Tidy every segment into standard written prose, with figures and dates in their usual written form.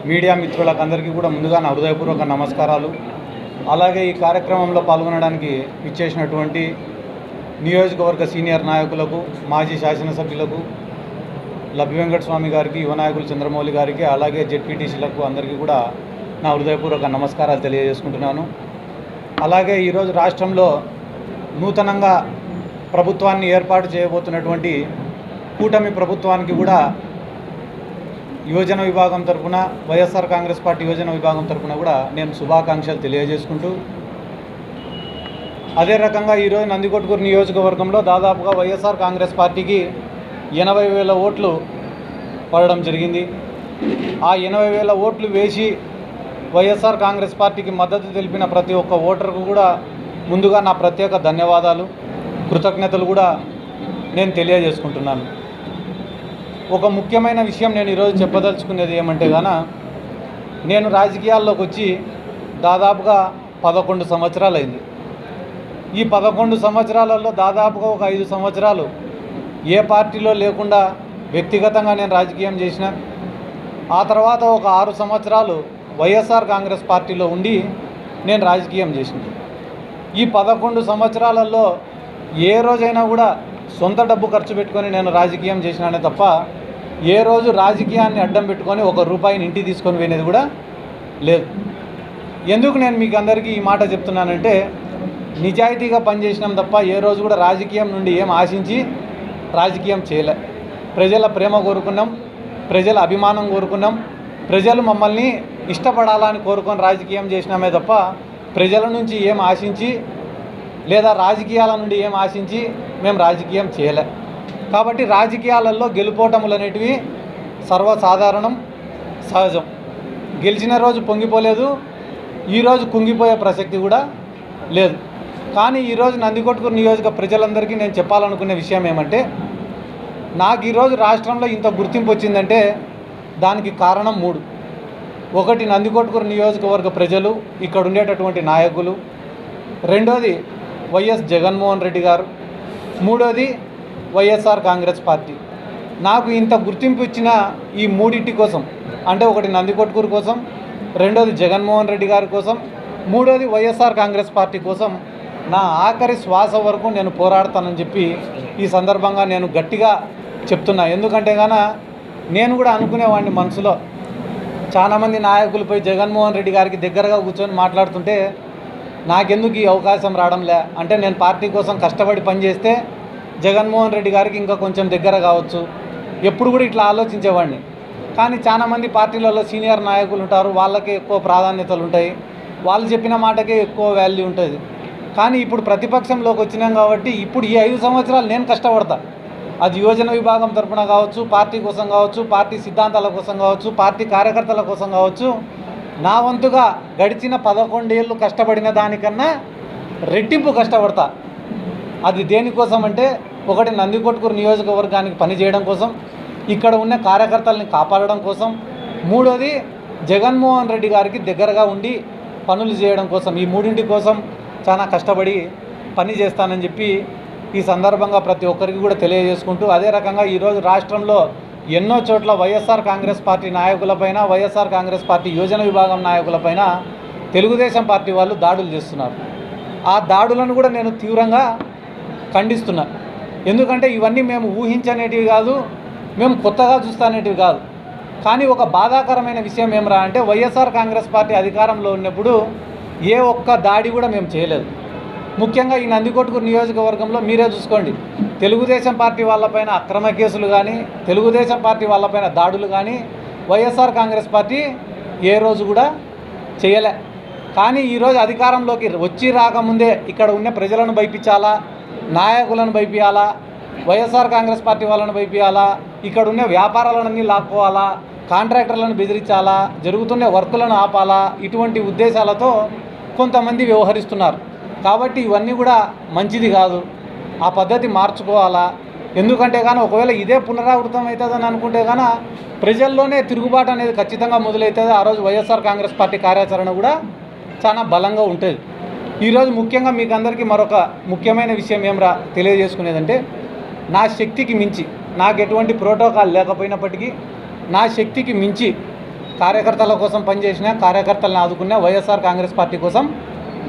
Media మిత్రులకు అందరికీ కూడా ముందుగా నా హృదయపూర్వక నమస్కారాలు. అలాగే ఈ కార్యక్రమంలో పాల్గొనడానికి ఇచ్చేసినటువంటి నియోజకవర్గ సీనియర్ నాయకులకు, మాజీ శాసనసభ్యులకు, లబ్బి వెంకట స్వామి గారికి, యువ నాయకులు చంద్రమౌళి గారికి, అలాగే జెడ్పీటీసీలకు అందరికీ కూడా నా హృదయపూర్వక నమస్కారాలు తెలియజేసుకుంటున్నాను. అలాగే ఈరోజు రాష్ట్రంలో నూతనంగా ప్రభుత్వాన్ని ఏర్పాటు చేయబోతున్నటువంటి కూటమి ప్రభుత్వానికి కూడా యువజన విభాగం తరఫున, వైఎస్ఆర్ కాంగ్రెస్ పార్టీ యువజన విభాగం తరఫున కూడా నేను శుభాకాంక్షలు తెలియజేసుకుంటూ, అదే రకంగా ఈరోజు నందికొట్కూరు నియోజకవర్గంలో దాదాపుగా వైఎస్ఆర్ కాంగ్రెస్ పార్టీకి 80,000 ఓట్లు పడడం జరిగింది. ఆ 80,000 ఓట్లు వేసి వైఎస్ఆర్ కాంగ్రెస్ పార్టీకి మద్దతు తెలిపిన ప్రతి ఒక్క ఓటర్కు కూడా ముందుగా నా ప్రత్యేక ధన్యవాదాలు, కృతజ్ఞతలు కూడా నేను తెలియజేసుకుంటున్నాను. ఒక ముఖ్యమైన విషయం నేను ఈరోజు చెప్పదలుచుకునేది ఏమంటే నేను రాజకీయాల్లోకి వచ్చి దాదాపుగా 11 సంవత్సరాలు అయింది. ఈ 11 సంవత్సరాలలో దాదాపుగా ఒక 5 సంవత్సరాలు ఏ పార్టీలో లేకుండా వ్యక్తిగతంగా నేను రాజకీయం చేసిన. ఆ తర్వాత ఒక 6 సంవత్సరాలు వైఎస్ఆర్ కాంగ్రెస్ పార్టీలో ఉండి నేను రాజకీయం చేసిన. ఈ 11 సంవత్సరాలలో ఏ రోజైనా కూడా సొంత డబ్బు ఖర్చు పెట్టుకొని నేను రాజకీయం చేసినానే తప్ప ఏ రోజు రాజకీయాన్ని అడ్డం పెట్టుకొని 1 రూపాయిని ఇంటికి తీసుకొని పోయినది కూడా లేదు. ఎందుకు నేను మీకు అందరికీ ఈ మాట చెప్తున్నానంటే, నిజాయితీగా పనిచేసినాం తప్ప ఏ రోజు కూడా రాజకీయం నుండి ఏం ఆశించి రాజకీయం చేయలే. ప్రజల ప్రేమ కోరుకున్నాం, ప్రజల అభిమానం కోరుకున్నాం, ప్రజలు మమ్మల్ని ఇష్టపడాలని కోరుకొని రాజకీయం చేసినామే తప్ప ప్రజల నుంచి ఏం ఆశించి లేదా రాజకీయాల నుండి ఏం ఆశించి మేము రాజకీయం చేయలే. కాబట్టి రాజకీయాలలో గెలుపోటములు అనేటివి సర్వసాధారణం, సహజం. గెలిచిన రోజు పొంగిపోలేదు, ఈరోజు కుంగిపోయే ప్రసక్తి కూడా లేదు. కానీ ఈరోజు నందికొట్కూరు నియోజక ప్రజలందరికీ నేను చెప్పాలనుకునే విషయం ఏమంటే, నాకు ఈరోజు రాష్ట్రంలో ఇంత గుర్తింపు వచ్చిందంటే దానికి కారణం 3. ఒకటి, నందికొట్కూరు నియోజకవర్గ ప్రజలు, ఇక్కడ ఉండేటటువంటి నాయకులు. రెండోది వైఎస్ జగన్మోహన్ రెడ్డి గారు. మూడోది వైఎస్ఆర్ కాంగ్రెస్ పార్టీ. నాకు ఇంత గుర్తింపు ఇచ్చిన ఈ మూడింటి కోసం, అంటే ఒకటి నందికొట్కూరు కోసం, రెండోది జగన్మోహన్ రెడ్డి గారి కోసం, మూడోది వైఎస్ఆర్ కాంగ్రెస్ పార్టీ కోసం నా ఆఖరి శ్వాస వరకు నేను పోరాడతానని చెప్పి ఈ సందర్భంగా నేను గట్టిగా చెప్తున్నా. ఎందుకంటే నేను కూడా అనుకునేవాడిని మనసులో, చాలామంది నాయకులపై జగన్మోహన్ రెడ్డి గారికి దగ్గరగా కూర్చొని మాట్లాడుతుంటే నాకెందుకు ఈ అవకాశం రావడంలే, అంటే నేను పార్టీ కోసం కష్టపడి పనిచేస్తే జగన్మోహన్ రెడ్డి గారికి ఇంకా కొంచెం దగ్గర కావచ్చు, ఎప్పుడు కూడా ఇట్లా ఆలోచించేవాడిని. కానీ చాలామంది పార్టీలలో సీనియర్ నాయకులు ఉంటారు, వాళ్ళకే ఎక్కువ ప్రాధాన్యతలు ఉంటాయి, వాళ్ళు చెప్పిన మాటకే ఎక్కువ వాల్యూ ఉంటుంది. కానీ ఇప్పుడు ప్రతిపక్షంలోకి వచ్చినాం కాబట్టి ఇప్పుడు ఈ 5 సంవత్సరాలు నేను కష్టపడతా. అది యువజన విభాగం తరఫున కావచ్చు, పార్టీ కోసం కావచ్చు, పార్టీ సిద్ధాంతాల కోసం కావచ్చు, పార్టీ కార్యకర్తల కోసం కావచ్చు, నా వంతుగా గడిచిన 11 ఏళ్ళు కష్టపడిన దానికన్నా రెట్టింపు కష్టపడతా. అది దేనికోసం అంటే, ఒకటి నందికొట్కూరు నియోజకవర్గానికి పనిచేయడం కోసం, ఇక్కడ ఉన్న కార్యకర్తల్ని కాపాడడం కోసం, మూడోది జగన్మోహన్ రెడ్డి గారికి దగ్గరగా ఉండి పనులు చేయడం కోసం. ఈ మూడింటి కోసం చాలా కష్టపడి పని చేస్తానని చెప్పి ఈ సందర్భంగా ప్రతి ఒక్కరికి కూడా తెలియజేసుకుంటూ, అదే రకంగా ఈరోజు రాష్ట్రంలో ఎన్నో చోట్ల వైఎస్ఆర్ కాంగ్రెస్ పార్టీ నాయకులపైన, వైఎస్ఆర్ కాంగ్రెస్ పార్టీ యోజన విభాగం నాయకులపైన తెలుగుదేశం పార్టీ వాళ్ళు దాడులు చేస్తున్నారు. ఆ దాడులను కూడా నేను తీవ్రంగా ఖండిస్తున్నా. ఎందుకంటే ఇవన్నీ మేము ఊహించనేటివి కాదు, మేము కొత్తగా చూస్తానేటివి కాదు. కానీ ఒక బాధాకరమైన విషయం ఏమరా అంటే, వైఎస్ఆర్ కాంగ్రెస్ పార్టీ అధికారంలో ఉన్నప్పుడు ఏ ఒక్క దాడి కూడా మేము చేయలేదు. ముఖ్యంగా ఈ నందికొట్కూరు నియోజకవర్గంలో మీరే చూసుకోండి, తెలుగుదేశం పార్టీ వాళ్ళపైన అక్రమ కేసులు కానీ, తెలుగుదేశం పార్టీ వాళ్ళపైన దాడులు కానీ వైఎస్ఆర్ కాంగ్రెస్ పార్టీ ఏ రోజు కూడా చేయలే. కానీ ఈరోజు అధికారంలోకి వచ్చి రాకముందే ఇక్కడ ఉన్న ప్రజలను భయపించాలా, నాయకులను భయపియాలా, వైఎస్ఆర్ కాంగ్రెస్ పార్టీ వాళ్ళను భయపియాలా, ఇక్కడ ఉన్న వ్యాపారాలన్నీ లాక్కోవాలా, కాంట్రాక్టర్లను బెదిరించాలా, జరుగుతున్న వర్కులను ఆపాలా, ఇటువంటి ఉద్దేశాలతో కొంతమంది వ్యవహరిస్తున్నారు. కాబట్టి ఇవన్నీ కూడా మంచిది కాదు, ఆ పద్ధతి మార్చుకోవాలా. ఎందుకంటే ఒకవేళ ఇదే పునరావృతం అవుతుందని అనుకుంటే ప్రజల్లోనే తిరుగుబాటు అనేది ఖచ్చితంగా మొదలవుతుంది. ఆ రోజు వైఎస్ఆర్ కాంగ్రెస్ పార్టీ కార్యాచరణ కూడా చాలా బలంగా ఉంటుంది. ఈరోజు ముఖ్యంగా మీకు అందరికీ మరొక ముఖ్యమైన విషయం ఏమరా తెలియజేసుకునేదంటే, నా శక్తికి మించి, నాకు ఎటువంటి ప్రోటోకాల్ లేకపోయినప్పటికీ నా శక్తికి మించి కార్యకర్తల కోసం పనిచేసిన, కార్యకర్తలను ఆదుకున్న, వైఎస్ఆర్ కాంగ్రెస్ పార్టీ కోసం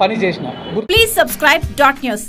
పనిచేసిన. Please subscribe .news.